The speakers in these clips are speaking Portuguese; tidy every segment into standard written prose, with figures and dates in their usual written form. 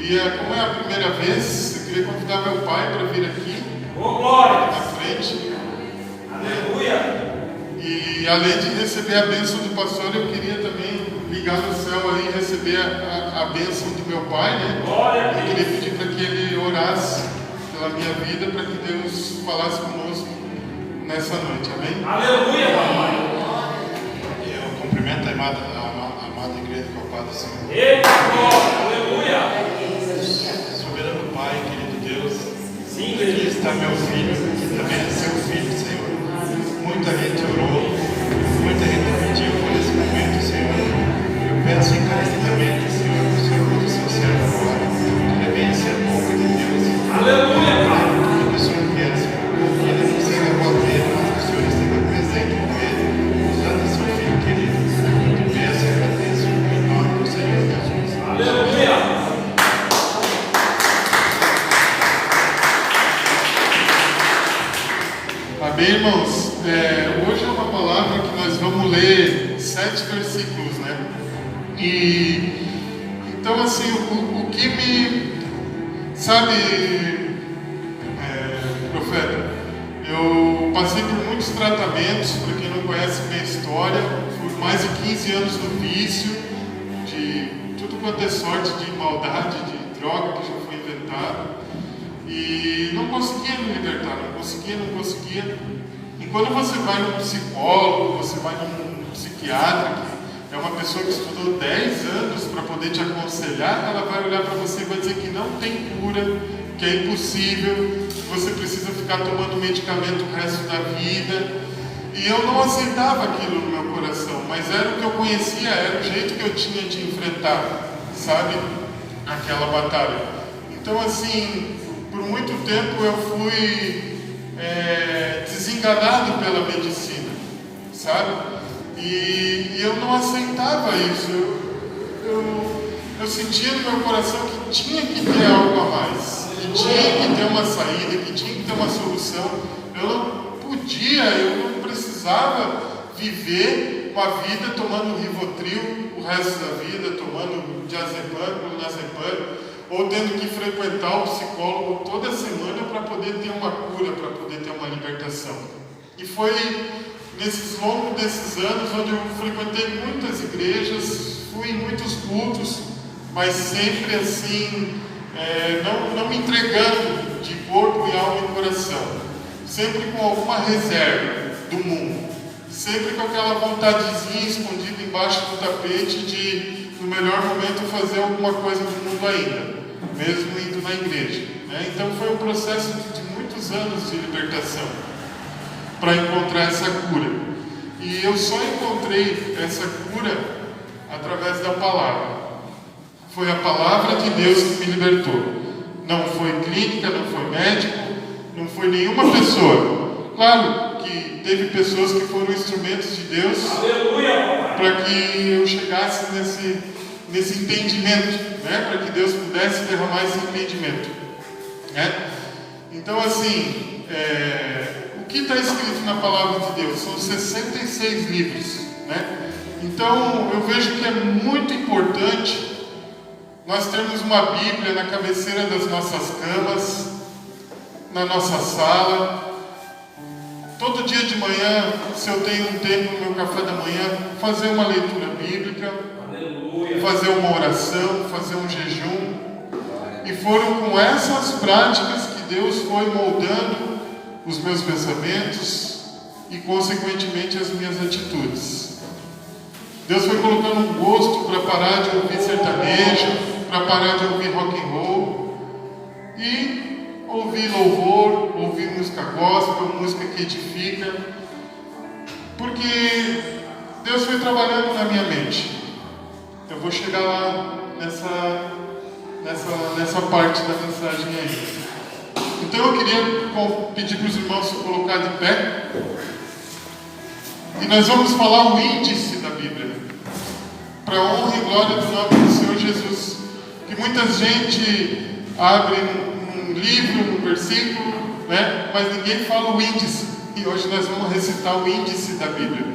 Como é a primeira vez, eu queria convidar meu pai para vir aqui. Glória! Na frente. Aleluia! E além de receber a bênção do pastor, eu queria também ligar no céu aí e receber a bênção do meu pai, né? Glória! Eu queria pedir para que ele orasse pela minha vida, para que Deus falasse conosco nessa noite, amém? Aleluia, papai! Eu cumprimento a amada igreja com a paz do Senhor. Eita, glória! Aleluia! Soberano Pai, querido Deus, Sim, aqui está meu filho, que também é seu filho, Senhor. Muita gente orou, muita gente pediu por esse momento, Senhor. Eu peço encarecidamente, Senhor, que o Senhor usa o seu servo agora, que ele venha ser boca de Deus. Aleluia, Pai! Tudo que o Senhor quer, Senhor, que ele não seja a voz dele, mas que o Senhor esteja presente com ele, usando o seu filho querido. Eu peço e agradeço em nome do Senhor Jesus. Aleluia! Amém, irmãos? Hoje é uma palavra que nós vamos ler 7 versículos, né? Então, assim, o que me... Sabe, profeta, eu passei por muitos tratamentos, para quem não conhece minha história, por mais de 15 anos no vício, de tudo quanto é sorte de maldade, de droga que já foi inventada. E não conseguia me libertar, não conseguia. E quando você vai num psicólogo, você vai num psiquiatra, que é uma pessoa que estudou 10 anos para poder te aconselhar, ela vai olhar para você e vai dizer que não tem cura, que é impossível, que você precisa ficar tomando medicamento o resto da vida. E eu não aceitava aquilo no meu coração, mas era o que eu conhecia, era o jeito que eu tinha de enfrentar, sabe, aquela batalha. Então, assim, por muito tempo eu fui desenganado pela medicina, sabe? E eu não aceitava isso. Eu sentia no meu coração que tinha que ter algo a mais, que tinha que ter uma saída, que tinha que ter uma solução. Eu não podia, eu não precisava viver uma vida tomando Rivotril o resto da vida, tomando diazepam, clonazepam, ou tendo que frequentar o psicólogo toda semana para poder ter uma cura, para poder ter uma libertação. E foi longo desses anos onde eu frequentei muitas igrejas, fui em muitos cultos, mas sempre assim, não me entregando de corpo e alma e coração, sempre com alguma reserva do mundo, sempre com aquela vontadezinha escondida embaixo do tapete de, no melhor momento, fazer alguma coisa do mundo ainda, mesmo indo na igreja, né? Então foi um processo de muitos anos de libertação para encontrar essa cura. E eu só encontrei essa cura através da palavra. Foi a palavra de Deus que me libertou. Não foi clínica, não foi médico, não foi nenhuma pessoa. Claro que teve pessoas que foram instrumentos de Deus para que eu chegasse nesse entendimento, né? Para que Deus pudesse derramar esse entendimento, né? Então, assim, o que está escrito na palavra de Deus? São 66 livros, né? Então, eu vejo que é muito importante nós termos uma Bíblia na cabeceira das nossas camas, na nossa sala. Todo dia de manhã, se eu tenho um tempo no meu café da manhã, fazer uma leitura bíblica, fazer uma oração, fazer um jejum. E foram com essas práticas que Deus foi moldando os meus pensamentos e, consequentemente, as minhas atitudes. Deus foi colocando um gosto para parar de ouvir sertanejo, para parar de ouvir rock and roll e ouvir louvor, ouvir música gospel, música que edifica, porque Deus foi trabalhando na minha mente. Eu vou chegar lá nessa parte da mensagem aí. Então eu queria pedir para os irmãos se colocar de pé. E nós vamos falar o índice da Bíblia, para a honra e glória do nome do Senhor Jesus. Que muita gente abre um livro, um versículo, né? Mas ninguém fala o índice. E hoje nós vamos recitar o índice da Bíblia,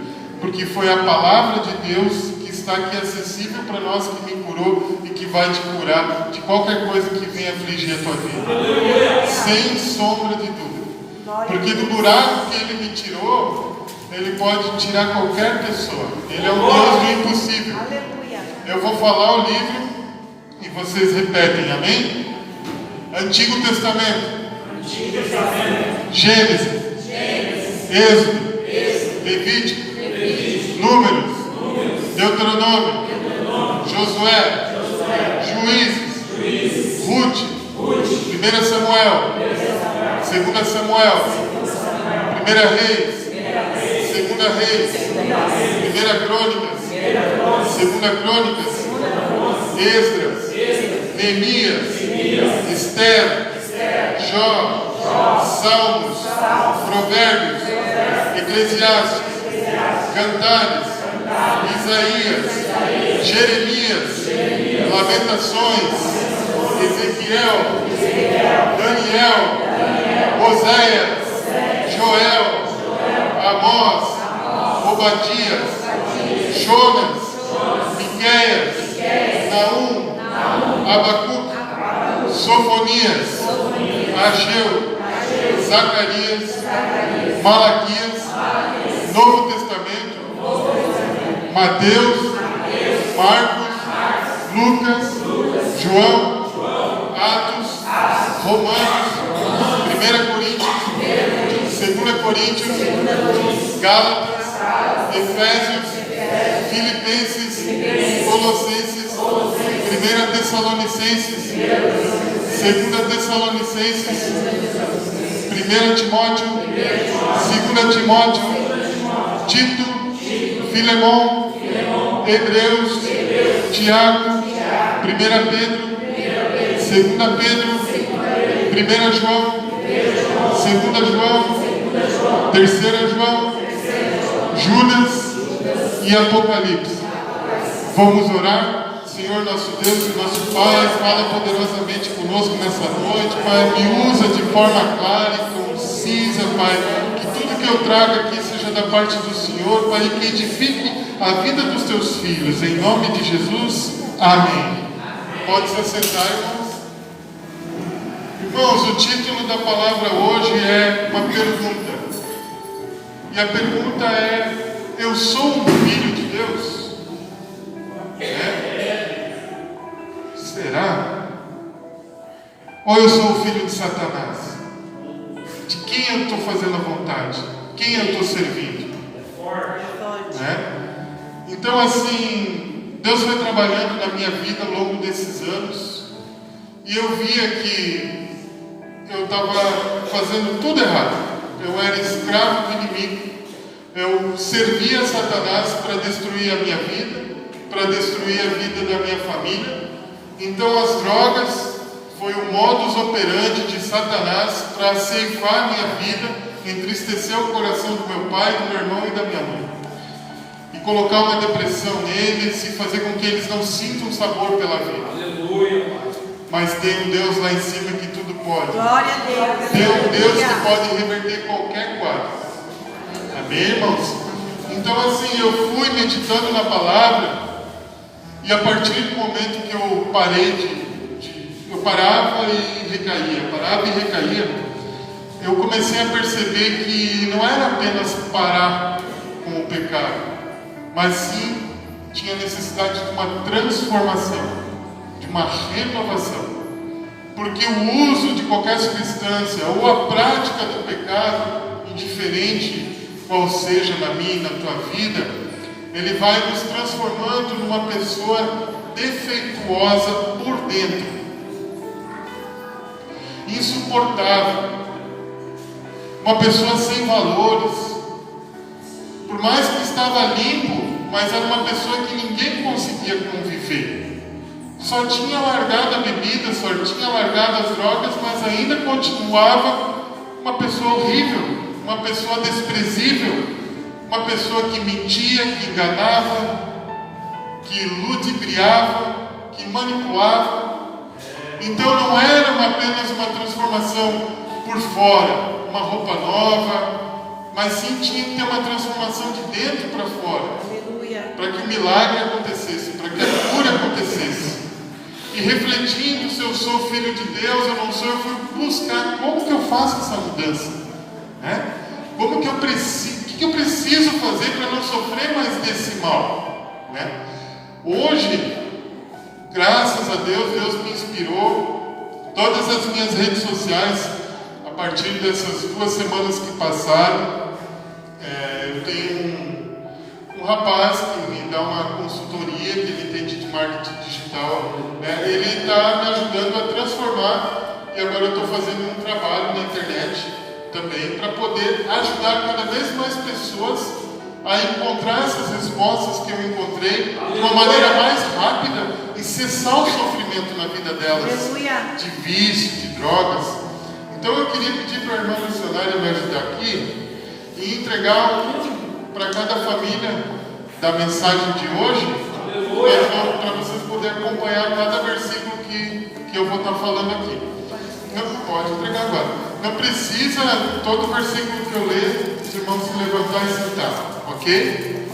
porque foi a palavra de Deus que está aqui acessível para nós, que me curou e que vai te curar de qualquer coisa que venha afligir a tua vida. Sem sombra de dúvida. Porque do buraco que Ele me tirou, Ele pode tirar qualquer pessoa. Ele é o Deus do impossível. Eu vou falar o livro e vocês repetem, amém? Antigo Testamento. Gênesis. Êxodo. Levítico. Números. Deuteronômio. Josué. Juízes. Ruth. 1 Samuel. 2 Samuel. 1 Reis. 2 Reis. 1 Crônicas. 2 Crônicas. Esdras. Neemias. Esther. Jó. Salmos. Provérbios. Eclesiastes. Cantares. Isaías. Jeremias. Lamentações. Ezequiel. Daniel. Oséias. Joel. Amós. Obadias. Jonas. Miqueias. Naum. Abacuque. Sofonias. Ageu. Zacarias. Malaquias. Novo Testamento. Mateus. Marcos. Lucas. João. Atos. Romanos. 1 Coríntios. 2 Coríntios. Gálatas. Efésios. Filipenses. Colossenses. 1 Tessalonicenses. 2 Tessalonicenses. 1 Timóteo. 2 Timóteo. Tito. Filemão. Hebreus. Tiago. 1 Pedro. 2 Pedro. 1 João. 2 João. 3 João. Judas e Apocalipse. Vamos orar? Senhor nosso Deus e nosso Pai, fala poderosamente conosco nessa noite, Pai, me usa de forma clara e concisa, Pai, que tudo que eu traga aqui seja da parte do Senhor, Pai, e que edifique a vida dos teus filhos, em nome de Jesus, amém. Pode se assentar, irmãos. Irmãos, o título da palavra hoje é uma pergunta, e a pergunta é: eu sou um filho de Deus? Será? Ou eu sou o filho de Satanás? De quem eu estou fazendo a vontade? Quem eu estou servindo? Então, assim, Deus foi trabalhando na minha vida ao longo desses anos, e eu via que eu estava fazendo tudo errado. Eu era escravo do inimigo. Eu servia a Satanás para destruir a minha vida, para destruir a vida da minha família. Então as drogas foi o modus operandi de Satanás para ceifar a minha vida, entristecer o coração do meu pai, do meu irmão e da minha mãe, e colocar uma depressão neles e fazer com que eles não sintam sabor pela vida. Aleluia. Mas tem um Deus lá em cima que tudo pode. Glória a Deus. Tem um Deus que pode reverter qualquer quadro. Amém, irmãos? Então assim, eu fui meditando na palavra. E a partir do momento que eu parei eu parava e recaía, eu comecei a perceber que não era apenas parar com o pecado, mas sim tinha necessidade de uma transformação, de uma renovação. Porque o uso de qualquer substância ou a prática do pecado, indiferente qual seja na minha e na tua vida, ele vai nos transformando numa pessoa defeituosa por dentro, insuportável, uma pessoa sem valores. Por mais que estava limpo, mas era uma pessoa que ninguém conseguia conviver. Só tinha largado a bebida, só tinha largado as drogas, mas ainda continuava uma pessoa horrível, uma pessoa desprezível. Uma pessoa que mentia, que enganava, que ludibriava, que manipulava. Então não era apenas uma transformação por fora, uma roupa nova, mas sim tinha que ter uma transformação de dentro para fora. Aleluia. para que o milagre acontecesse, para que a cura acontecesse. E refletindo se eu sou filho de Deus ou não sou, eu fui buscar como que eu faço essa mudança, né? Como que eu preciso, o que eu preciso fazer para não sofrer mais desse mal, né? Hoje, graças a Deus, Deus me inspirou. Todas as minhas redes sociais, a partir dessas 2 semanas que passaram, eu tenho um rapaz que me dá uma consultoria, que ele entende de marketing digital, né? Ele está me ajudando a transformar, e agora eu estou fazendo um trabalho na internet também, para poder ajudar cada vez mais pessoas a encontrar essas respostas que eu encontrei de uma maneira mais rápida e cessar o sofrimento na vida delas, de vício, de drogas. Então eu queria pedir para a irmã missionária me ajudar aqui e entregar para cada família da mensagem de hoje, para vocês poderem acompanhar cada versículo que eu vou estar falando aqui. Não pode entregar agora. Não precisa, todo versículo que eu ler, os irmãos se levantar e sentar, ok?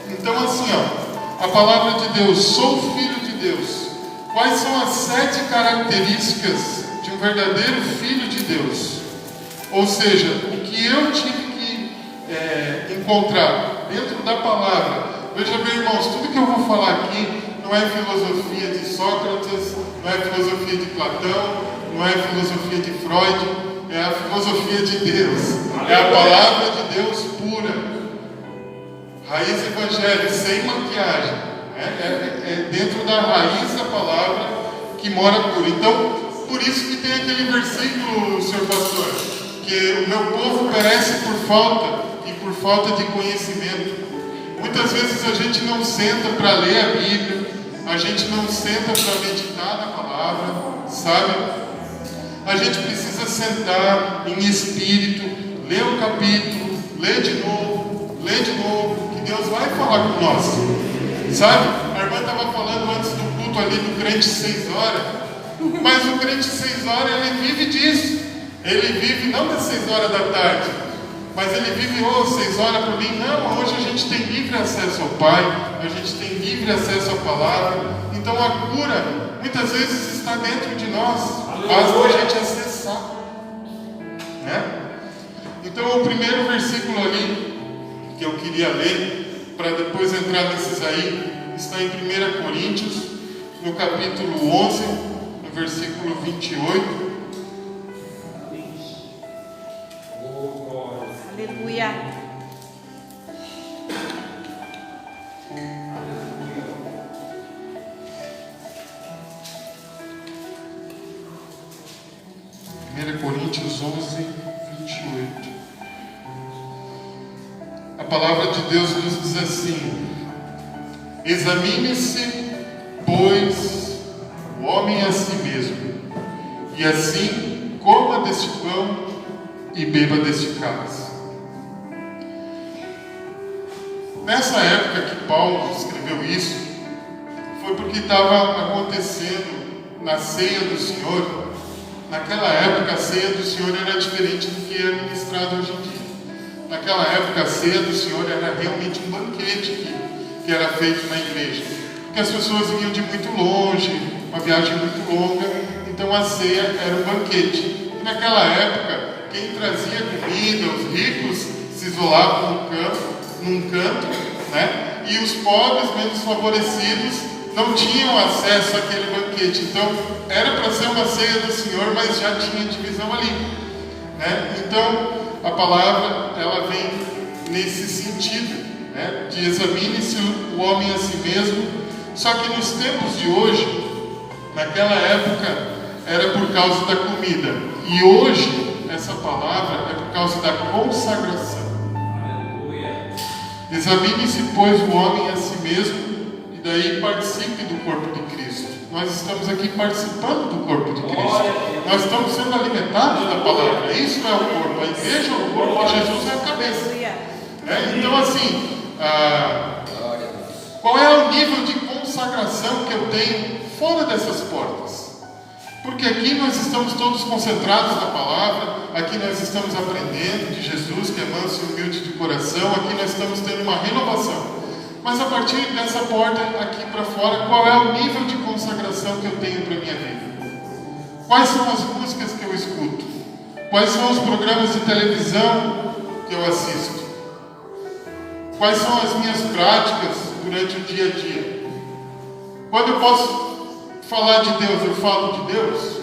Então assim, ó, a palavra de Deus, sou filho de Deus. Quais são as 7 características de um verdadeiro filho de Deus? Ou seja, o que eu tive que encontrar dentro da palavra. Veja bem, irmãos, tudo que eu vou falar aqui não é filosofia de Sócrates, não é filosofia de Platão, não é filosofia de Freud, é a filosofia de Deus, é a palavra de Deus pura, raiz evangelho, sem maquiagem, é dentro da raiz da palavra que mora pura. Então, por isso que tem aquele versículo, senhor pastor, que o meu povo perece por falta de conhecimento. Muitas vezes a gente não senta para ler a Bíblia, a gente não senta para meditar na palavra, sabe? A gente precisa sentar em espírito, ler o capítulo, ler de novo, que Deus vai falar com nós, sabe? A irmã estava falando antes do culto ali do crente 6 horas, mas o crente 6 horas, ele vive disso, ele vive não das 6 horas da tarde, mas ele vive 6 horas para mim. Não, hoje a gente tem livre acesso ao Pai, a gente tem livre acesso à palavra. Então a cura muitas vezes está dentro de nós, basta a gente acessar, né? Então o primeiro versículo ali que eu queria ler, para depois entrar nesses aí, está em 1 Coríntios, no capítulo 11, no versículo 28. Aleluia. Coríntios 11, 28. A palavra de Deus nos diz assim: examine-se, pois, o homem a si mesmo, e assim coma deste pão e beba deste cálice. Nessa época que Paulo escreveu isso, foi porque estava acontecendo na ceia do Senhor. Naquela época a ceia do Senhor era diferente do que é ministrado hoje em dia. Naquela época a ceia do Senhor era realmente um banquete que era feito na igreja, porque as pessoas vinham de muito longe, uma viagem muito longa, então a ceia era um banquete. E naquela época, quem trazia comida, os ricos se isolavam num canto, né? E os pobres, menos favorecidos, não tinham acesso àquele banquete. Então, era para ser uma ceia do Senhor, mas já tinha divisão ali, né? Então, a palavra, ela vem nesse sentido, né? De examine-se o homem a si mesmo. Só que nos tempos de hoje, naquela época, era por causa da comida. E hoje, essa palavra é por causa da consagração. Examine-se, pois, o homem a si mesmo, e daí participe do corpo de Cristo. Nós estamos aqui participando do corpo de Cristo. Nós estamos sendo alimentados da palavra. Isso é o corpo. A igreja é o corpo, Jesus é a cabeça. Então, assim, qual é o nível de consagração que eu tenho fora dessas portas? Porque aqui nós estamos todos concentrados na palavra, aqui nós estamos aprendendo de Jesus, que é manso e humilde de coração, aqui nós estamos tendo uma renovação. Mas a partir dessa porta aqui para fora, qual é o nível de consagração que eu tenho para a minha vida? Quais são as músicas que eu escuto? Quais são os programas de televisão que eu assisto? Quais são as minhas práticas durante o dia a dia? Quando eu posso falar de Deus, eu falo de Deus?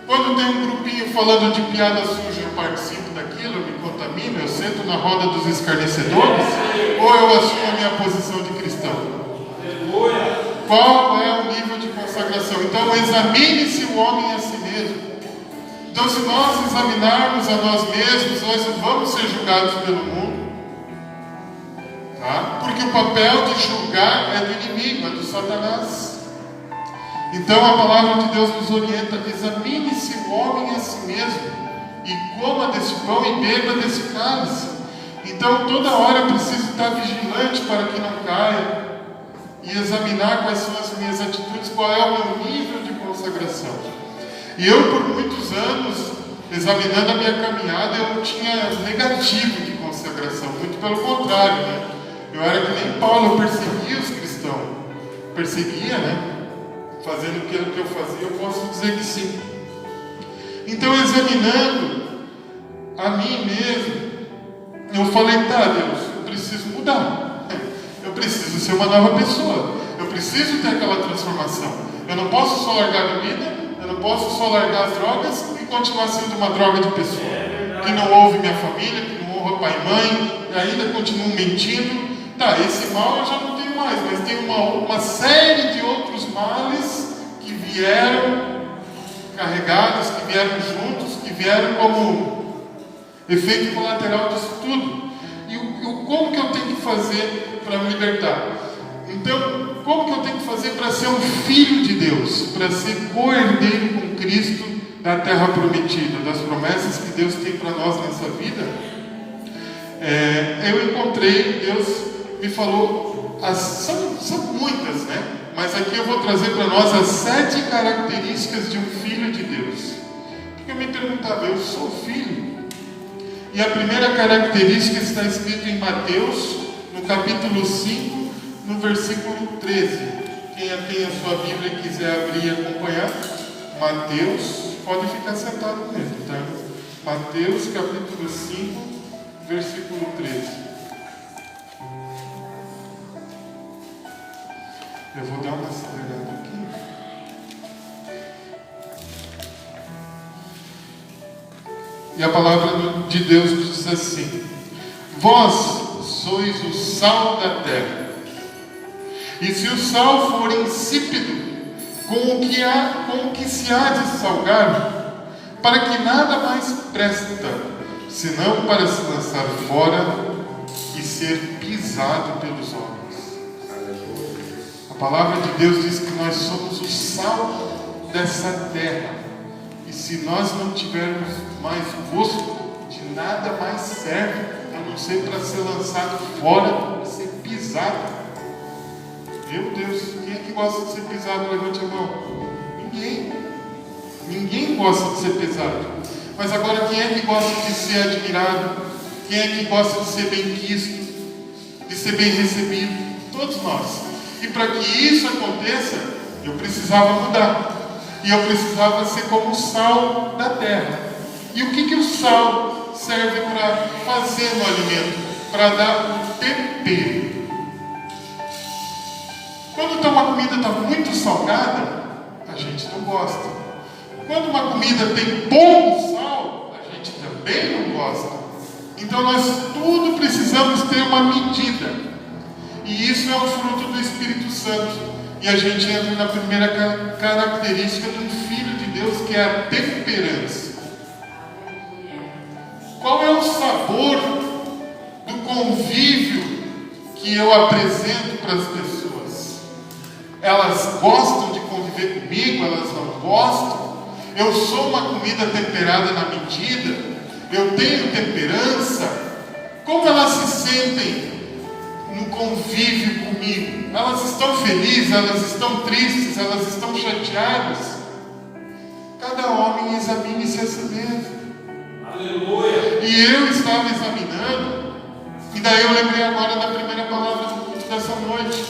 Quando tem um grupinho falando de piada suja, eu participo daquilo, eu me contamino, eu sento na roda dos escarnecedores? Ou eu assumo a minha posição de cristão? Qual é o nível de consagração? Então, examine-se o homem a si mesmo. Então, se nós examinarmos a nós mesmos, nós não vamos ser julgados pelo mundo. Tá? Porque o papel de julgar é do inimigo, é do Satanás. Então a palavra de Deus nos orienta: examine-se o homem a si mesmo, e coma desse pão e beba desse cálice. Então toda hora eu preciso estar vigilante para que não caia, e examinar quais são as minhas atitudes, qual é o meu nível de consagração. E eu, por muitos anos, examinando a minha caminhada, eu não tinha negativo de consagração, muito pelo contrário, né? Eu era que nem Paulo, eu perseguia os cristãos. Perseguia, né? Fazendo aquilo que eu fazia, eu posso dizer que sim. Então, examinando a mim mesmo, eu falei: tá, Deus, eu preciso mudar. Eu preciso ser uma nova pessoa. Eu preciso ter aquela transformação. Eu não posso só largar a bebida, eu não posso só largar as drogas e continuar sendo uma droga de pessoa. Que não ouve minha família, que não honra pai e mãe, e ainda continuo mentindo. Tá, esse mal eu já não tenho mais, mas tem uma série de outros males que vieram carregados, que vieram juntos, que vieram como efeito colateral disso tudo. E como que eu tenho que fazer para me libertar? Então, como que eu tenho que fazer para ser um filho de Deus, para ser co-herdeiro com Cristo da terra prometida, das promessas que Deus tem para nós nessa vida? Eu encontrei, Deus me falou, são muitas, né? Mas aqui eu vou trazer para nós as 7 características de um filho de Deus. Porque eu me perguntava: eu sou filho? E a primeira característica está escrita em Mateus, no capítulo 5, no versículo 13. Quem tem a sua Bíblia e quiser abrir e acompanhar, Mateus, pode ficar sentado mesmo, tá? Mateus, capítulo 5, versículo 13. Eu vou dar uma acelerada aqui. E a palavra de Deus diz assim: vós sois o sal da terra. E se o sal for insípido, com o que se há de salgar, para que nada mais presta, senão para se lançar fora e ser pisado pelos homens. A palavra de Deus diz que nós somos o sal dessa terra. E se nós não tivermos mais gosto, de nada mais serve, a não ser para ser lançado fora e ser pisado. Meu Deus, quem é que gosta de ser pisado? Levante a mão. Ninguém. Ninguém gosta de ser pisado. Mas agora, quem é que gosta de ser admirado? Quem é que gosta de ser bem quisto? De ser bem recebido? Todos nós. E para que isso aconteça, eu precisava mudar. E eu precisava ser como o sal da terra. E o que o sal serve para fazer no alimento? Para dar um tempero. Quando uma comida está muito salgada, a gente não gosta. Quando uma comida tem pouco sal, a gente também não gosta. Então nós tudo precisamos ter uma medida. E isso é o fruto do Espírito Santo. E a gente entra na primeira característica de um filho de Deus, que é a temperança. Qual é o sabor do convívio que eu apresento para as pessoas? Elas gostam de conviver comigo? Elas não gostam? Eu sou uma comida temperada na medida? Eu tenho temperança? Como elas se sentem no convívio comigo? Elas estão felizes, elas estão tristes, elas estão chateadas? Cada homem examine-se a si mesmo. Aleluia. E eu estava examinando, e daí eu lembrei agora da primeira palavra do culto dessa noite.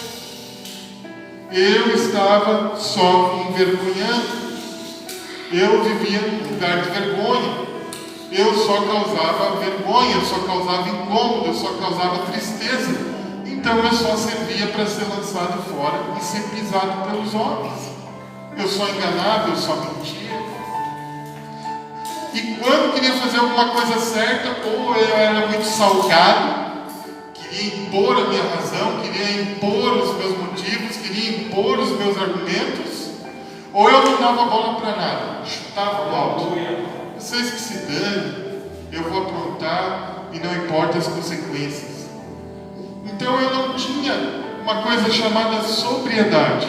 Eu estava só envergonhando. Eu vivia num lugar de vergonha. Eu só causava vergonha, eu só causava incômodo, eu só causava tristeza. Então eu só servia para ser lançado fora e ser pisado pelos homens. Eu só enganava, eu só mentia. E quando queria fazer alguma coisa certa, ou eu era muito salgado, queria impor a minha razão, queria impor os meus motivos, queria impor os meus argumentos, ou eu não dava bola para nada, chutava o alto. Vocês que se dane, eu vou aprontar e não importa as consequências. Então eu não tinha uma coisa chamada sobriedade.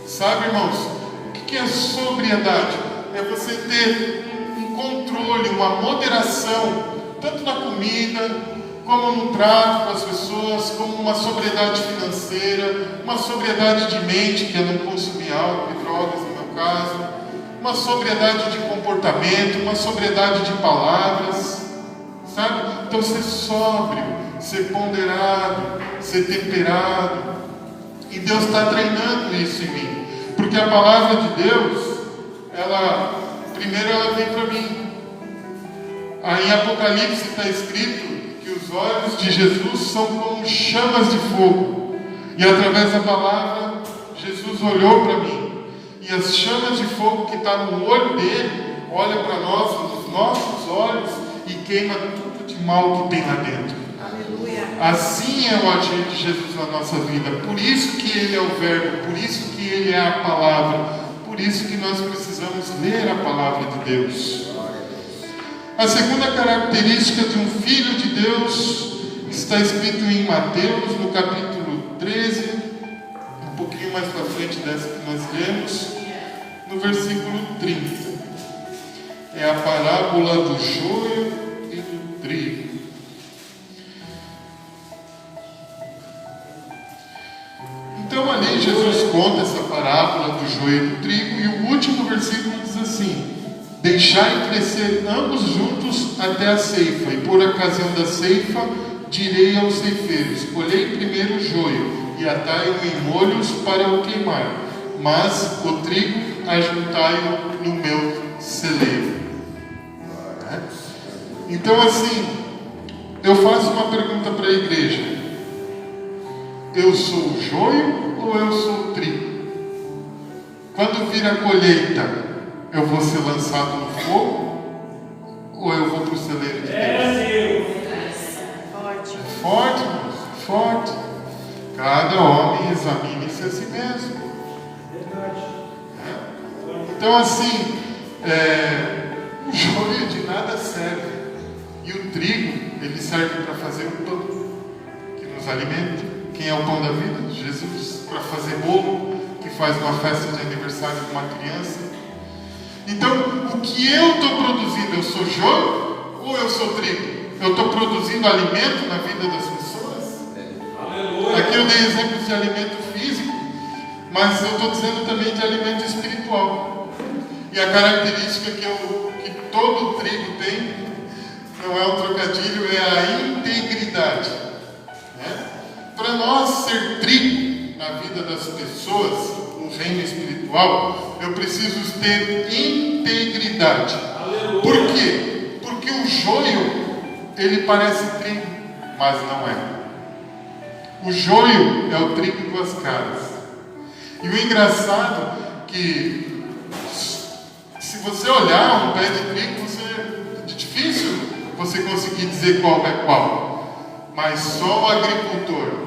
Sabe, irmãos, o que é sobriedade? É você ter um controle, uma moderação, tanto na comida, como no trato com as pessoas, como uma sobriedade financeira, uma sobriedade de mente, que é não consumir álcool e drogas, no meu caso, uma sobriedade de comportamento, uma sobriedade de palavras, sabe? Então ser sóbrio, ser ponderado, ser temperado. E Deus está treinando isso em mim. Porque a palavra de Deus, primeiro ela vem para mim. Aí em Apocalipse está escrito que os olhos de Jesus são como chamas de fogo. E através da palavra, Jesus olhou para mim. E as chamas de fogo que está no olho dele, olha para nós, nos nossos olhos, e queima tudo de mal que tem lá dentro. Aleluia. Assim é o agir de Jesus na nossa vida. Por isso que Ele é o Verbo, por isso que Ele é a palavra, por isso que nós precisamos ler a palavra de Deus. A segunda característica de um filho de Deus está escrito em Mateus, no capítulo 13, um pouquinho mais para frente dessa que nós lemos, no versículo 30. É a parábola do joio e do trigo. Então ali Jesus conta essa parábola do joio e do trigo, e o último versículo diz assim: deixai crescer ambos juntos até a ceifa, e por ocasião da ceifa direi aos ceifeiros: colhei primeiro o joio e atai-o em molhos para o queimar, mas o trigo ajuntai-o no meu celeiro. Então assim, eu faço uma pergunta para a igreja: eu sou o joio ou eu sou o trigo? Quando vir a colheita, eu vou ser lançado no fogo ou eu vou para o celeiro de Deus? Forte. Forte, irmãos, forte. Cada homem examine-se a si mesmo. Então assim, o joio de nada serve, e o trigo, ele serve para fazer o pão que nos alimenta. Quem é o pão da vida? Jesus. Para fazer bolo, que faz uma festa de aniversário de uma criança. Então, o que eu estou produzindo? Eu sou joio ou eu sou trigo? Eu estou produzindo alimento na vida das pessoas? Aleluia. Aqui eu dei exemplos de alimento físico, mas eu estou dizendo também de alimento espiritual. E a característica que todo trigo tem, não é um trocadilho, é a integridade. Para nós ser trigo na vida das pessoas, no reino espiritual, eu preciso ter integridade. Aleluia. Por quê? Porque o joio, ele parece trigo, mas não é. O joio é o trigo duas caras. E o engraçado é que, se você olhar um pé de trigo, é difícil você conseguir dizer qual é qual. Mas só o agricultor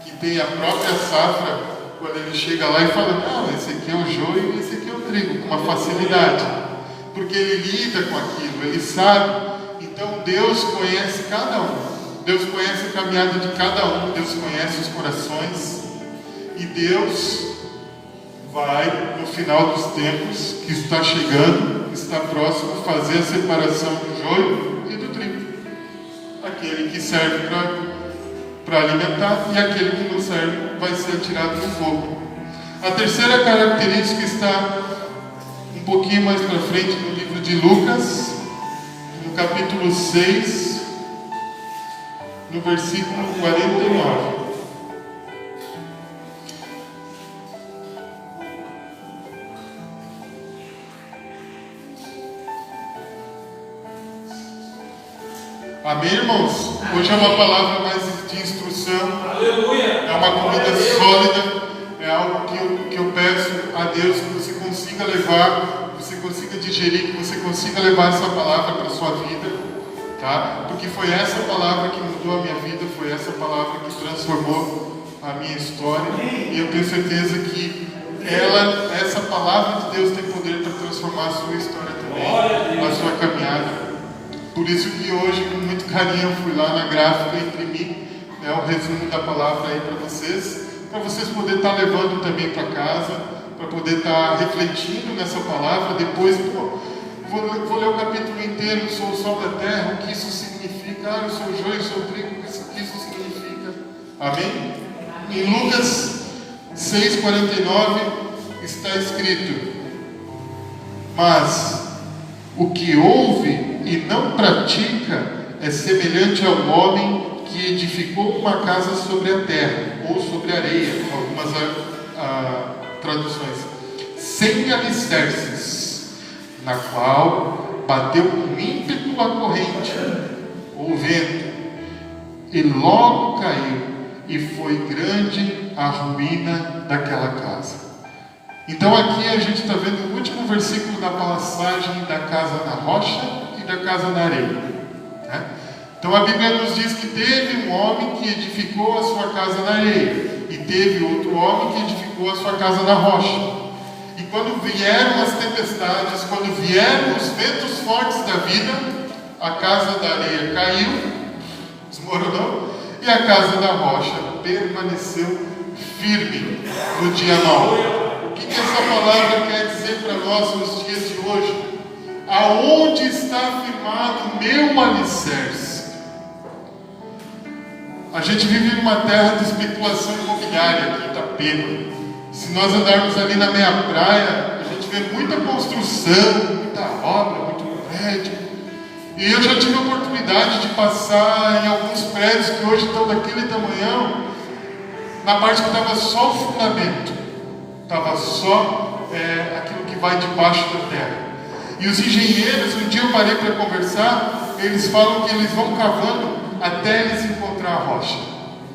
que tem a própria safra, quando ele chega lá e fala: não, esse aqui é o joio e esse aqui é o trigo, com uma facilidade, porque ele lida com aquilo, ele sabe. Então Deus conhece cada um, Deus conhece a caminhada de cada um, Deus conhece os corações, e Deus vai, no final dos tempos, que está chegando, que está próximo, fazer a separação do joio e do trigo. Aquele que serve para alimentar e aquele que não serve vai ser atirado no fogo. A terceira característica está um pouquinho mais para frente no livro de Lucas, no capítulo 6, no versículo 49. Amém, irmãos? Hoje é uma palavra mais de instrução, Aleluia. é uma comida sólida, é algo que eu peço a Deus que você consiga levar, que você consiga digerir, que você consiga levar essa palavra para a sua vida, tá? Porque foi essa palavra que mudou a minha vida, foi essa palavra que transformou a minha história, e eu tenho certeza que essa palavra de Deus tem poder para transformar a sua história também, a sua caminhada. Por isso que hoje, com muito carinho, eu fui lá na gráfica e imprimi o resumo da palavra aí para vocês poderem estar levando também para casa, para poder estar refletindo nessa palavra. Depois, vou ler o capítulo inteiro, sou o sol da terra, o que isso significa, eu sou o joio, eu sou o trigo, o que isso significa. Amém? Em Lucas 6,49 está escrito: mas o que ouve e não pratica é semelhante ao homem que edificou uma casa sobre a terra, ou sobre a areia, algumas traduções, sem alicerces, na qual bateu com ímpeto a corrente, ou vento, e logo caiu, e foi grande a ruína daquela casa. Então aqui a gente está vendo o último versículo da passagem da casa na rocha e da casa na areia, né? Então a Bíblia nos diz que teve um homem que edificou a sua casa na areia, e teve outro homem que edificou a sua casa na rocha. E quando vieram as tempestades, quando vieram os ventos fortes da vida, a casa da areia caiu, desmoronou, e a casa da rocha permaneceu firme no dia mau. O que essa palavra quer dizer para nós nos dias de hoje? Aonde está firmado o meu alicerce? A gente vive numa terra de especulação imobiliária aqui em Itapema. Se nós andarmos ali na meia praia, a gente vê muita construção, muita obra, muito prédio. E eu já tive a oportunidade de passar em alguns prédios que hoje estão daquele tamanhão, na parte que estava só o fundamento, estava só aquilo que vai debaixo da terra. E os engenheiros, um dia eu parei para conversar, eles falam que eles vão cavando até eles encontrar a rocha.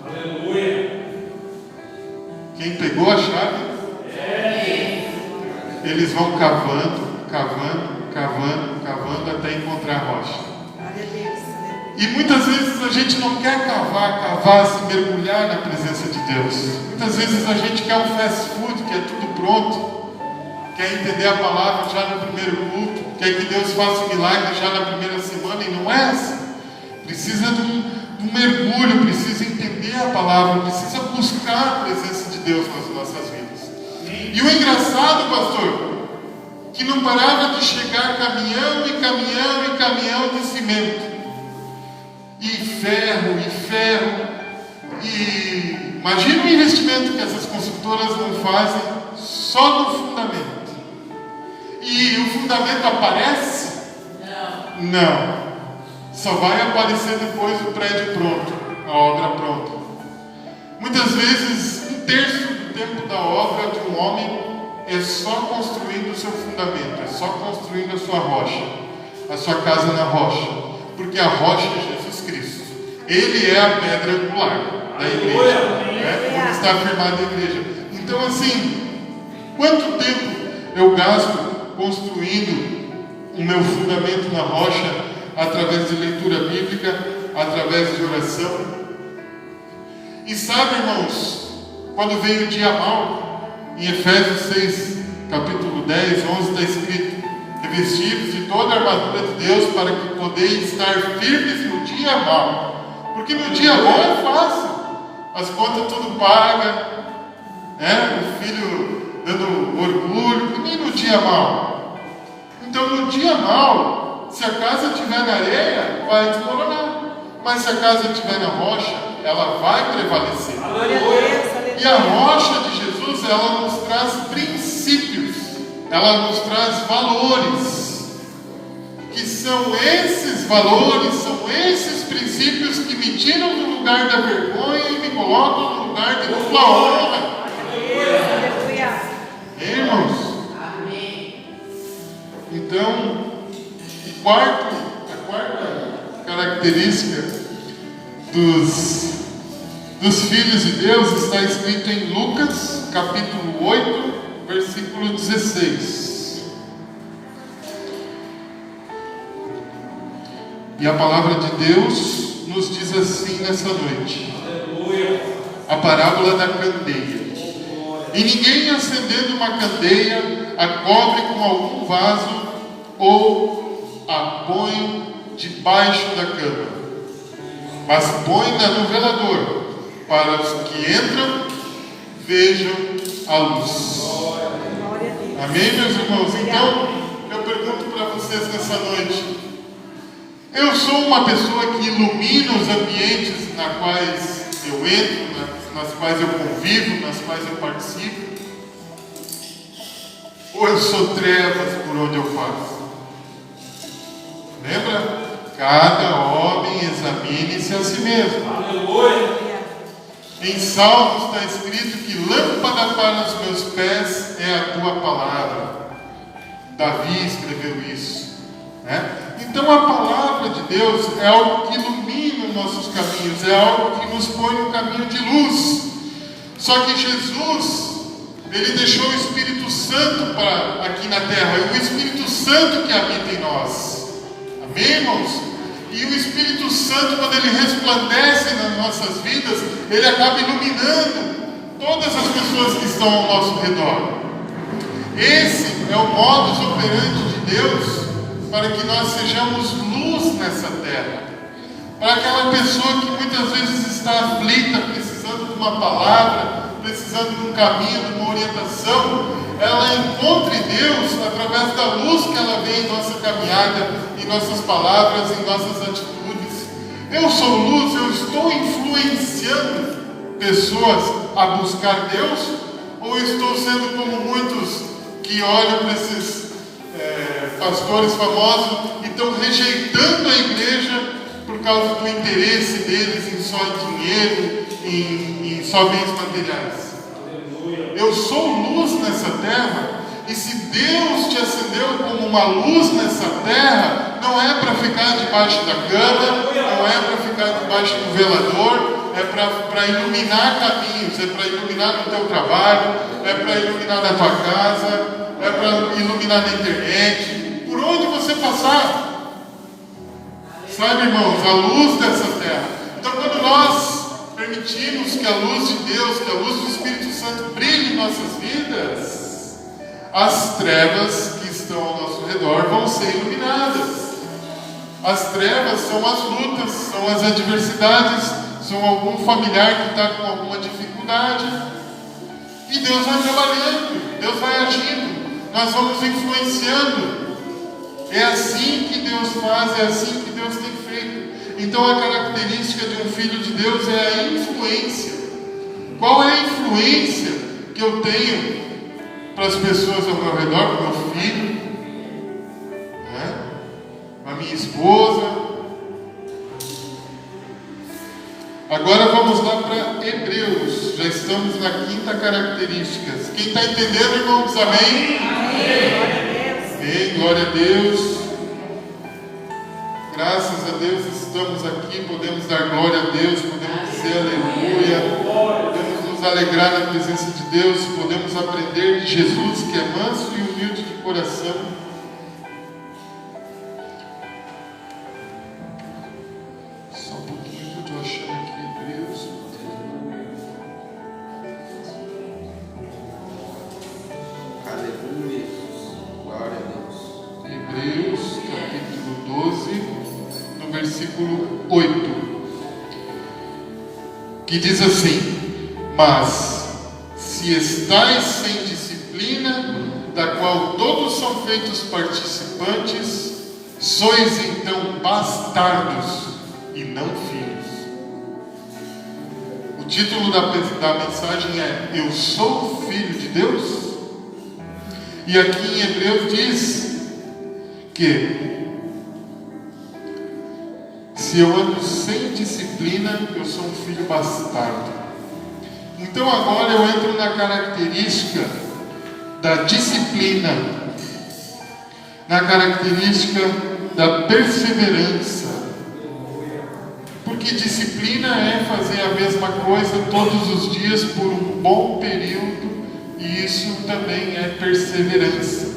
Aleluia. Quem pegou a chave? Eles vão cavando até encontrar a rocha. E muitas vezes a gente não quer cavar, se mergulhar na presença de Deus. Muitas vezes a gente quer um fast food, quer tudo pronto, quer entender a palavra já no primeiro culto, quer que Deus faça um milagre já na primeira semana, e não é assim. Precisa de um mergulho, precisa entender a palavra, precisa buscar a presença de Deus nas nossas vidas. E o engraçado, pastor, que não parava de chegar caminhão de cimento, e ferro, e imagina o investimento que essas construtoras não fazem só no fundamento. E o fundamento aparece? Não. Só vai aparecer depois o prédio pronto, a obra pronta. Muitas vezes, 1/3 do tempo da obra de um homem é só construindo o seu fundamento, é só construindo a sua rocha, a sua casa na rocha, porque a rocha é Jesus Cristo. Ele é a pedra angular da igreja, onde está afirmada a igreja. Então, assim, quanto tempo eu gasto construindo o meu fundamento na rocha, através de leitura bíblica, através de oração? E sabe, irmãos, quando vem o dia mau, em Efésios 6, capítulo 10, 11, está escrito: revestivos de toda a armadura de Deus, para que podeis estar firmes no dia mau. Porque no dia bom é fácil, as contas tudo paga, o filho dando orgulho, e nem no dia mau. Então, no dia mau, se a casa estiver na areia, vai desmoronar. Mas se a casa estiver na rocha, ela vai prevalecer. E a rocha de Jesus, ela nos traz princípios, ela nos traz valores, que são esses valores, são esses princípios que me tiram do lugar da vergonha e me colocam no lugar de dupla honra. Irmãos, então, a quarta característica dos filhos de Deus está escrito em Lucas, capítulo 8, versículo 16. E a palavra de Deus nos diz assim nessa noite. Aleluia. A parábola da candeia. E ninguém, acendendo uma candeia, a cobre com algum vaso ou a põe debaixo da cama, mas põe-na no velador, para os que entram vejam a luz. Amém, meus irmãos? Então, eu pergunto para vocês nessa noite: eu sou uma pessoa que ilumina os ambientes nas quais eu entro, nas quais eu convivo, nas quais eu participo? Ou eu sou trevas por onde eu passo? Lembra? Cada homem examine-se a si mesmo. Aleluia. Em Salmos está escrito que lâmpada para os meus pés é a tua palavra. Davi escreveu isso, né? Então a palavra de Deus é algo que ilumina os nossos caminhos, é algo que nos põe no caminho de luz. Só que Jesus, Ele deixou o Espírito Santo aqui na terra, é o Espírito Santo que habita em nós. Amém, irmãos? E o Espírito Santo, quando Ele resplandece nas nossas vidas, Ele acaba iluminando todas as pessoas que estão ao nosso redor. Esse é o modus operandi de Deus para que nós sejamos luz nessa terra. Para aquela pessoa que muitas vezes está aflita, precisando de uma palavra, precisando de um caminho, de uma orientação, ela encontre Deus através da luz que ela vê em nossa caminhada, em nossas palavras, em nossas atitudes. Eu sou luz, eu estou influenciando pessoas a buscar Deus, ou estou sendo como muitos que olham para esses pastores famosos e estão rejeitando a igreja por causa do interesse deles em só dinheiro, em só bens materiais? Eu sou luz nessa terra, e se Deus te acendeu como uma luz nessa terra, não é para ficar debaixo da cama, não é para ficar debaixo do velador, é para iluminar caminhos, é para iluminar no teu trabalho, é para iluminar na tua casa, é para iluminar na internet, por onde você passar. Sabe, irmãos, a luz dessa terra. Então, quando nós permitimos que a luz de Deus, que a luz do Espírito Santo brilhe em nossas vidas, as trevas que estão ao nosso redor vão ser iluminadas. As trevas são as lutas, são as adversidades, são algum familiar que está com alguma dificuldade. E Deus vai trabalhando, Deus vai agindo, nós vamos influenciando. É assim que Deus faz, é assim que Deus tem feito. Então a característica de um filho de Deus é a influência. Qual é a influência que eu tenho para as pessoas ao meu redor, para o meu filho, né? Para a minha esposa? Agora vamos lá para Hebreus. Já estamos na quinta característica. Quem está entendendo, irmão, diz amém? Amém. Amém, glória a Deus. Graças a Deus estamos aqui, podemos dar glória a Deus, podemos dizer aleluia, podemos nos alegrar na presença de Deus, podemos aprender de Jesus, que é manso e humilde de coração. Só um pouquinho que eu estou achando aqui, Hebreus. Aleluia. Glória a Deus. Hebreus, capítulo 12, no versículo 8, que diz assim: mas se estáis sem disciplina, da qual todos são feitos participantes, sois então bastardos e não filhos. O título da mensagem é: Eu sou filho de Deus? E aqui em Hebreus diz que se eu ando sem disciplina, eu sou um filho bastardo. Então agora eu entro na característica da disciplina, na característica da perseverança. Porque disciplina é fazer a mesma coisa todos os dias por um bom período, e isso também é perseverança.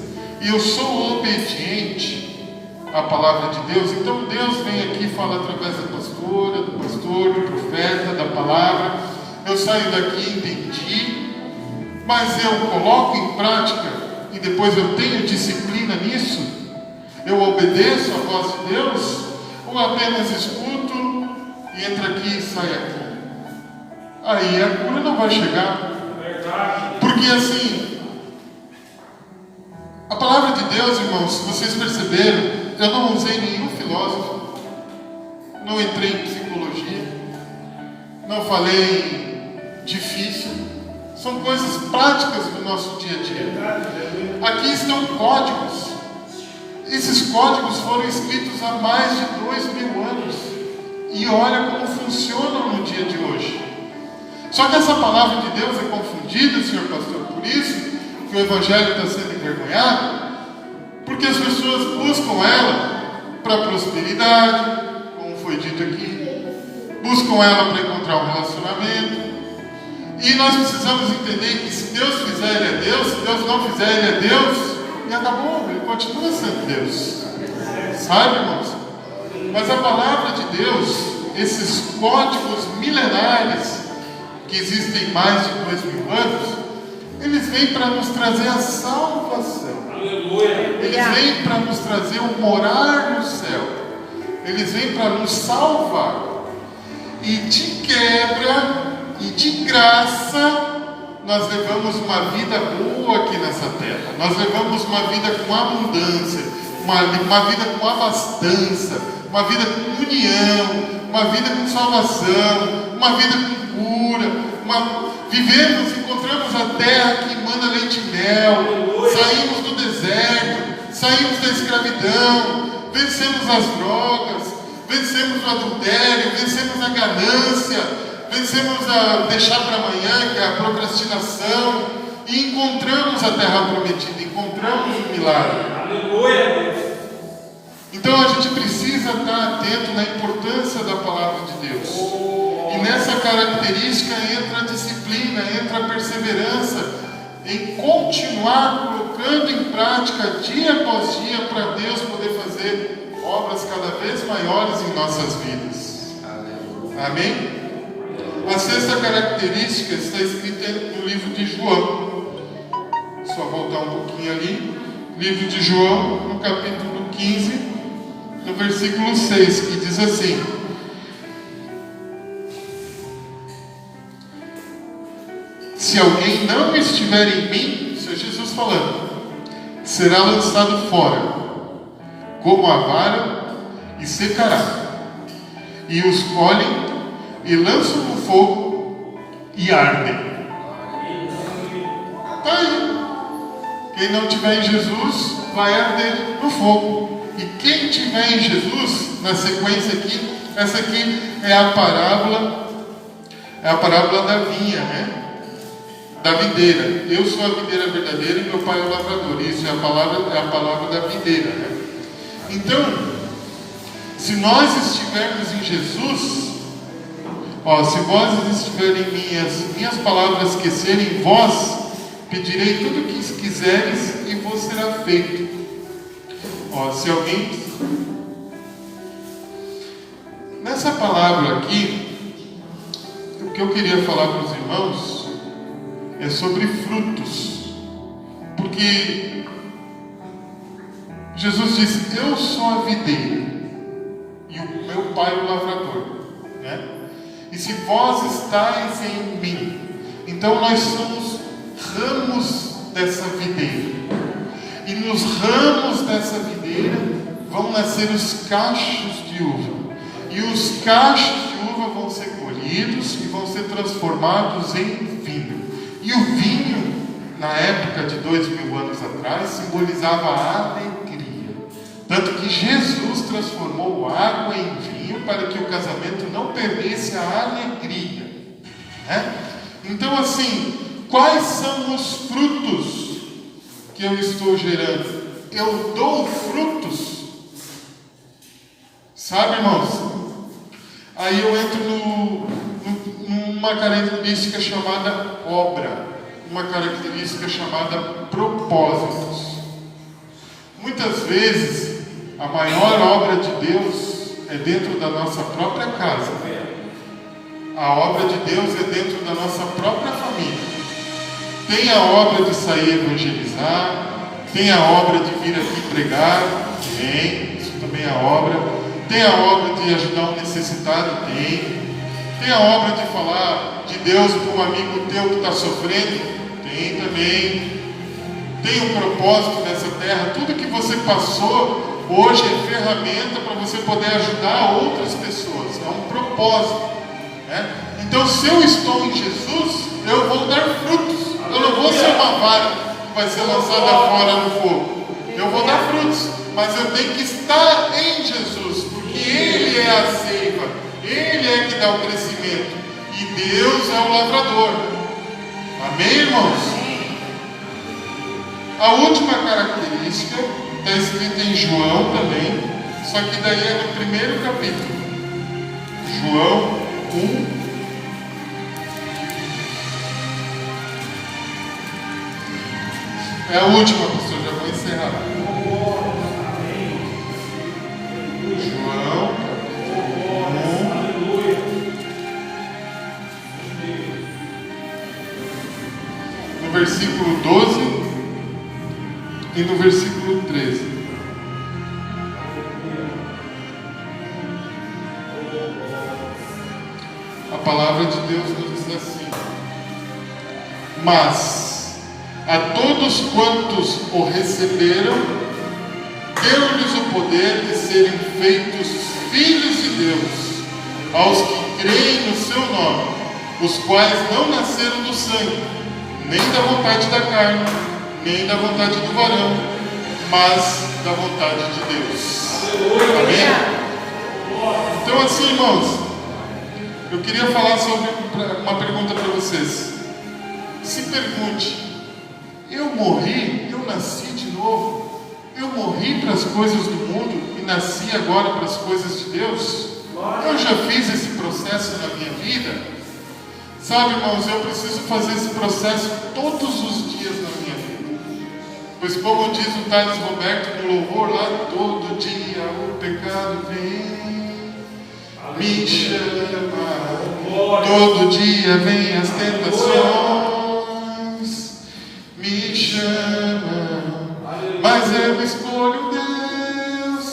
E eu sou obediente à palavra de Deus, então Deus vem aqui e fala através da pastora, do pastor, do profeta, da palavra. Eu saio daqui, entendi, mas eu coloco em prática e depois eu tenho disciplina nisso? Eu obedeço a voz de Deus? Ou apenas escuto e entra aqui e sai aqui? Aí a cura não vai chegar. Porque assim, a palavra de Deus, irmãos, se vocês perceberam, eu não usei nenhum filósofo, não entrei em psicologia, não falei difícil, são coisas práticas do nosso dia a dia. Aqui estão códigos. Esses códigos foram escritos há mais de 2000 anos. E olha como funcionam no dia de hoje. Só que essa palavra de Deus é confundida, senhor pastor, por isso que o Evangelho está sendo envergonhado, porque as pessoas buscam ela para prosperidade, como foi dito aqui, buscam ela para encontrar um relacionamento. E nós precisamos entender que se Deus fizer, Ele é Deus, se Deus não fizer, Ele é Deus, e acabou, Ele continua sendo Deus. Sabe, irmãos? Mas a palavra de Deus, esses códigos milenares que existem mais de 2000 anos, eles vêm para nos trazer a salvação. Aleluia. Eles vêm para nos trazer o morar no céu. Eles vêm para nos salvar. E de quebra e de graça, nós levamos uma vida boa aqui nessa terra. Nós levamos uma vida com abundância, uma vida com abastança, uma vida com união, uma vida com salvação, uma vida com cura. Vivemos, encontramos a terra que emana leite e mel. Saímos do deserto, saímos da escravidão, vencemos as drogas, vencemos o adultério, vencemos a ganância, vencemos a deixar para amanhã, que é a procrastinação, e encontramos a terra prometida, encontramos o milagre. Aleluia. Então a gente precisa estar atento na importância da palavra de Deus. E nessa característica entra a disciplina, entra a perseverança, em continuar colocando em prática dia após dia, para Deus poder fazer obras cada vez maiores em nossas vidas. Amém? A sexta característica está escrita no livro de João. Só voltar um pouquinho ali. Livro de João, no capítulo 15, no versículo 6, que diz assim: se alguém não estiver em mim, isso é Jesus falando, será lançado fora, como a vara, e secará. E os colhem e lançam no fogo e ardem. Está aí. Quem não tiver em Jesus vai arder no fogo. E quem tiver em Jesus, na sequência aqui, essa aqui é a parábola da vinha, né? Da videira. Eu sou a videira verdadeira e meu pai é o lavrador. Isso é a palavra da videira, né? Então, se nós estivermos em Jesus, se vós estiverem em mim, as minhas palavras que serem em vós, pedirei tudo o que quiseres e vos será feito. Se alguém... Nessa palavra aqui, o que eu queria falar para os irmãos é sobre frutos. Porque Jesus disse: eu sou a videira e o meu pai é o lavrador, né? E se vós estáis em mim, então nós somos ramos dessa videira. E nos ramos dessa videira vão nascer os cachos de uva. E os cachos de uva vão ser colhidos e vão ser transformados em vinho. E o vinho, na época de 2000 anos atrás, simbolizava a alegria. Tanto que Jesus transformou água em vinho para que o casamento não perdesse a alegria, né? Então, assim, quais são os frutos que eu estou gerando? Eu dou frutos. Sabe, irmãos? Aí eu entro numa característica chamada obra, uma característica chamada propósitos. Muitas vezes, a maior obra de Deus é dentro da nossa própria casa. A obra de Deus é dentro da nossa própria família. Tem a obra de sair evangelizar, tem a obra de vir aqui pregar, tem, isso também é a obra. Tem a obra de ajudar um necessitado, tem a obra de falar de Deus para um amigo teu que está sofrendo, tem também. Tem um propósito nessa terra. Tudo que você passou hoje é ferramenta para você poder ajudar outras pessoas. É um propósito, né? Então, se eu estou em Jesus, eu vou dar frutos. Eu não vou ser uma vara que vai ser lançada fora no fogo. Eu vou dar frutos, mas eu tenho que estar em Jesus, porque Ele é a seiva, Ele é que dá o crescimento, e Deus é o lavrador. Amém, irmãos? A última característica está escrita em João também, só que daí é no primeiro capítulo. João 1. É a última, pastor, já vou encerrar. João, capítulo 1, no versículo 12 e no versículo 13. A palavra de Deus nos diz assim: mas a todos quantos o receberam, deu-lhes o poder de serem feitos filhos de Deus, aos que creem no seu nome, os quais não nasceram do sangue, nem da vontade da carne, nem da vontade do varão, mas da vontade de Deus. Amém? Então, assim, irmãos, eu queria falar sobre uma pergunta para vocês. Se pergunte: eu morri, eu nasci de novo, eu morri para as coisas do mundo e nasci agora para as coisas de Deus? Eu já fiz esse processo na minha vida? Sabe, irmãos, eu preciso fazer esse processo todos os dias na minha vida. Pois como diz o Thales Roberto no louvor lá, todo dia o pecado vem, me chama, todo dia vem as tentações, me chama, mas eu escolho Deus,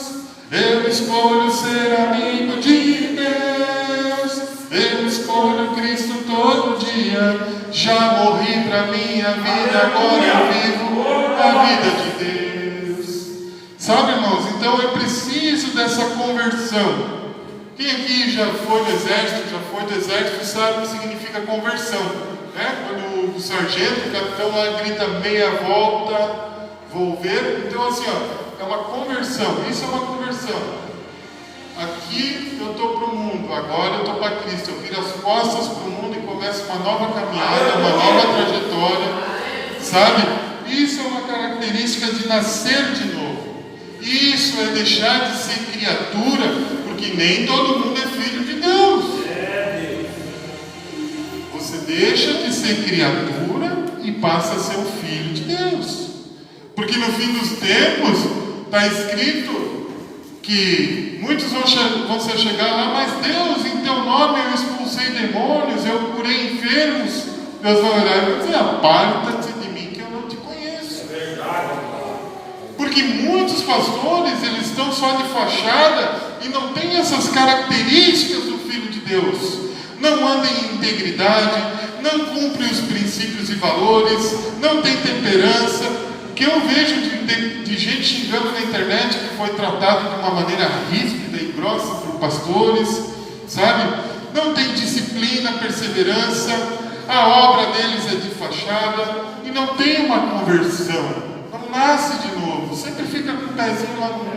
eu escolho ser amigo de Deus, eu escolho Cristo todo dia, já morri para minha vida, agora eu vivo a vida de Deus. Sabe, irmãos, então eu preciso dessa conversão. Quem aqui já foi do exército, sabe o que significa conversão, né? Quando o sargento, o capitão lá grita meia volta, vou ver. Então assim, ó, é uma conversão, isso é uma conversão. Aqui eu estou para o mundo, agora eu estou para Cristo, eu viro as costas para o mundo e começo uma nova caminhada, uma nova trajetória, sabe? Isso é uma característica de nascer de novo. Isso é deixar de ser criatura, porque nem todo mundo é filho de Deus. Você deixa de ser criatura e passa a ser um filho de Deus. Porque no fim dos tempos está escrito que muitos vão chegar lá, mas Deus, em teu nome eu expulsei demônios, eu curei enfermos. Deus vai olhar e vai dizer: aparta-te de mim que eu não te conheço. É verdade. Porque muitos pastores, eles estão só de fachada e não têm essas características do Filho de Deus. Não andam em integridade, não cumprem os princípios e valores, não tem temperança. O que eu vejo de gente xingando na internet que foi tratado de uma maneira ríspida e grossa por pastores, sabe? Não tem disciplina, perseverança, a obra deles é de fachada e não tem uma conversão, não nasce de novo, sempre fica com o pezinho lá no mundo.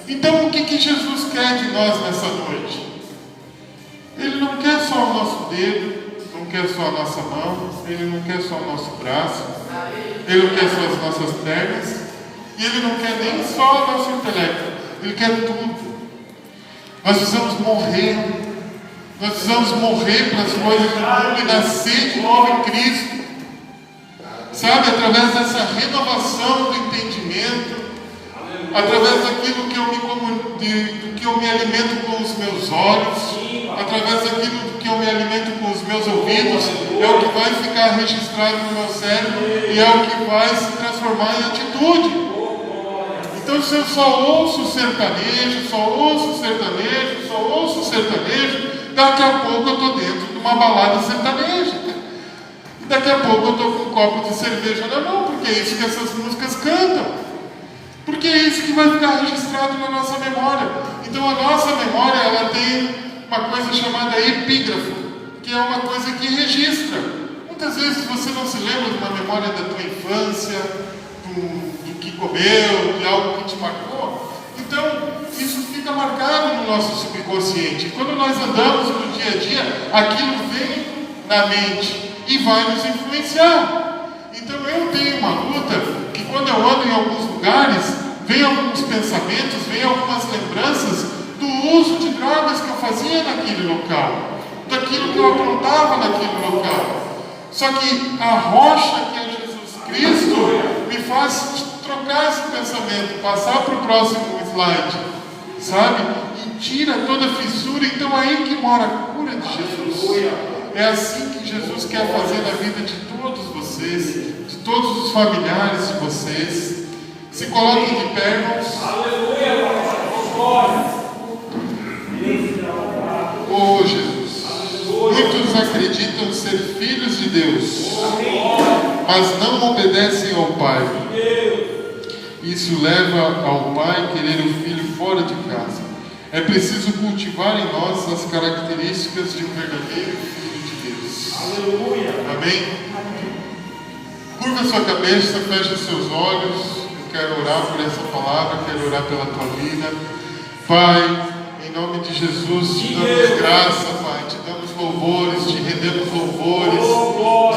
Então o que Jesus quer de nós nessa noite? Ele não quer só o nosso dedo, não quer só a nossa mão, Ele não quer só o nosso braço, Ele não quer só as nossas pernas, e Ele não quer nem só o nosso intelecto, Ele quer tudo. Nós precisamos morrer. Nós precisamos morrer para as coisas do mundo e nascer de novo em Cristo. Sabe, através dessa renovação do entendimento, através daquilo que eu me alimento com os meus olhos, através daquilo que eu me alimento com os meus ouvidos, é o que vai ficar registrado no meu cérebro e é o que vai se transformar em atitude. Então, se eu só ouço sertanejo, daqui a pouco eu estou dentro de uma balada sertaneja. Daqui a pouco eu estou com um copo de cerveja na mão, porque é isso que essas músicas cantam. Porque é isso que vai ficar registrado na nossa memória. Então a nossa memória, ela tem uma coisa chamada epígrafo, que é uma coisa que registra. Muitas vezes você não se lembra de uma memória da tua infância, do que comeu, de algo que te marcou. Então, isso fica marcado no nosso subconsciente. Quando nós andamos no dia a dia, aquilo vem na mente e vai nos influenciar. Então eu tenho uma luta que quando eu ando em alguns lugares, vem alguns pensamentos, vem algumas lembranças do uso de drogas que eu fazia naquele local, daquilo que eu aprontava naquele local. Só que a rocha que é Jesus Cristo me faz trocar esse pensamento, passar para o próximo slide, sabe? E tira toda a fissura. Então aí que mora a cura de Jesus. É assim que Jesus quer fazer na vida de todos vocês, de todos os familiares de vocês. Se coloquem de pé, irmãos. Oh, Jesus. Muitos acreditam ser filhos de Deus, mas não obedecem ao Pai. Isso leva ao pai querer o filho fora de casa. É preciso cultivar em nós as características de um verdadeiro filho de Deus. Aleluia. Amém? Curva sua cabeça, feche os seus olhos. Eu quero orar por essa palavra, quero orar pela tua vida. Pai, em nome de Jesus, te damos graça, Pai, te damos louvores, te rendemos louvores.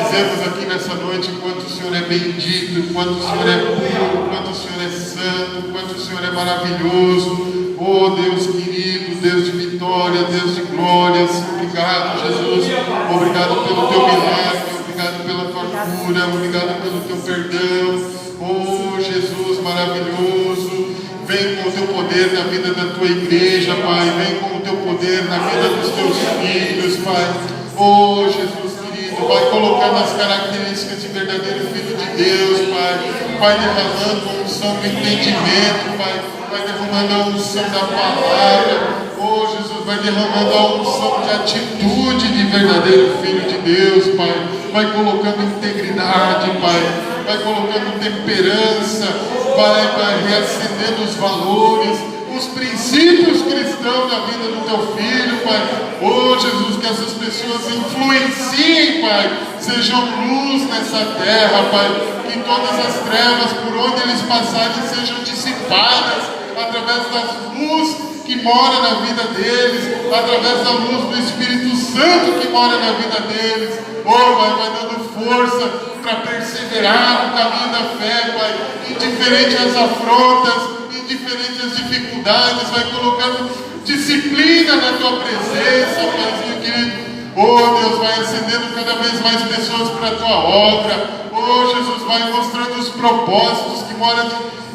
Dizemos aqui nessa noite quanto o Senhor é bendito, quanto o Senhor é puro, quanto o Senhor é santo, quanto o Senhor é maravilhoso. Oh Deus querido, Deus de vitória, Deus de glórias. Obrigado, Jesus. Obrigado pelo teu milagre, obrigado pela tua cura, obrigado pelo teu perdão. Oh Jesus maravilhoso. Vem com o teu poder na vida da tua igreja, Pai. Vem com o teu poder na vida dos teus filhos, Pai. Oh, Jesus querido, vai colocando as características de verdadeiro filho de Deus, Pai. Vai derramando a unção do entendimento, Pai. Vai derramando a unção da palavra. Oh, Jesus, vai derramando a unção de atitude de verdadeiro filho de Deus, Pai. Vai colocando integridade, Pai. Vai colocando temperança, vai reacendendo os valores, os princípios cristãos na vida do teu filho, Pai. Oh, Jesus, que essas pessoas influenciem, Pai, sejam luz nessa terra, Pai. Que todas as trevas por onde eles passarem sejam dissipadas através das luzes que mora na vida deles, através da luz do Espírito Santo que mora na vida deles. Oh, Pai, vai dando força para perseverar no caminho da fé, Pai, indiferente às afrontas, indiferente às dificuldades, vai colocando disciplina na tua presença, Paizinho querido. Oh, Deus, vai acendendo cada vez mais pessoas para a tua obra. Oh, Jesus, vai mostrando os propósitos que moram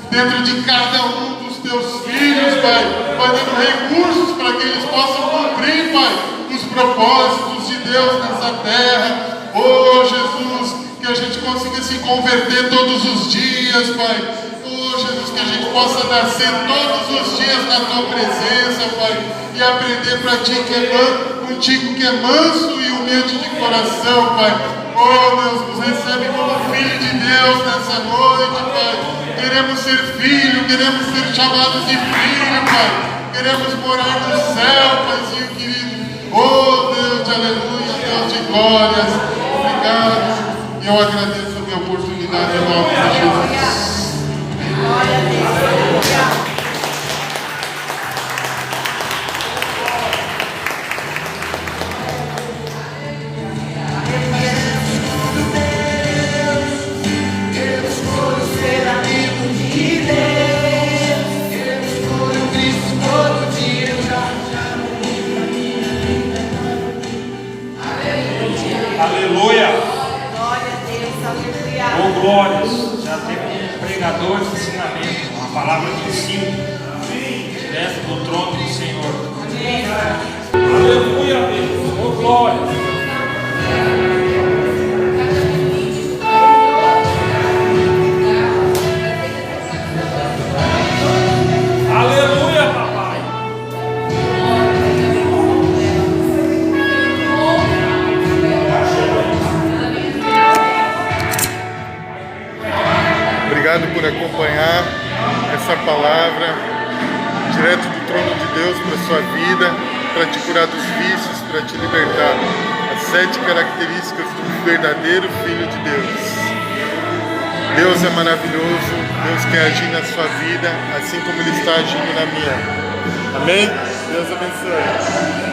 dentro de cada um dos teus filhos, Pai. Vai dando recursos para que eles possam cumprir, Pai, os propósitos de Deus nessa terra. Oh, Jesus, que a gente consiga se converter todos os dias, Pai. Oh, Jesus, que a gente possa nascer todos os dias na tua presença, Pai, e aprender para ti contigo que é manso e humilde de coração, Pai. Oh, Deus, nos recebe como filho de Deus nessa noite, Pai. Queremos ser filho, queremos ser chamados de filho, Pai. Queremos morar no céu, Paizinho querido. Oh, Deus de aleluia, Deus de glórias. Obrigado. E eu agradeço a minha oportunidade em nome de Jesus. Glória a Deus. Cristo todo dia. palavra de ensino direto do trono do Senhor. Aleluia, Deus. Oh, glória. Aleluia, papai. Obrigado por acompanhar essa palavra direto do trono de Deus para a sua vida, para te curar dos vícios, para te libertar. As 7 características do verdadeiro Filho de Deus. Deus é maravilhoso, Deus quer agir na sua vida, assim como Ele está agindo na minha. Amém? Deus abençoe.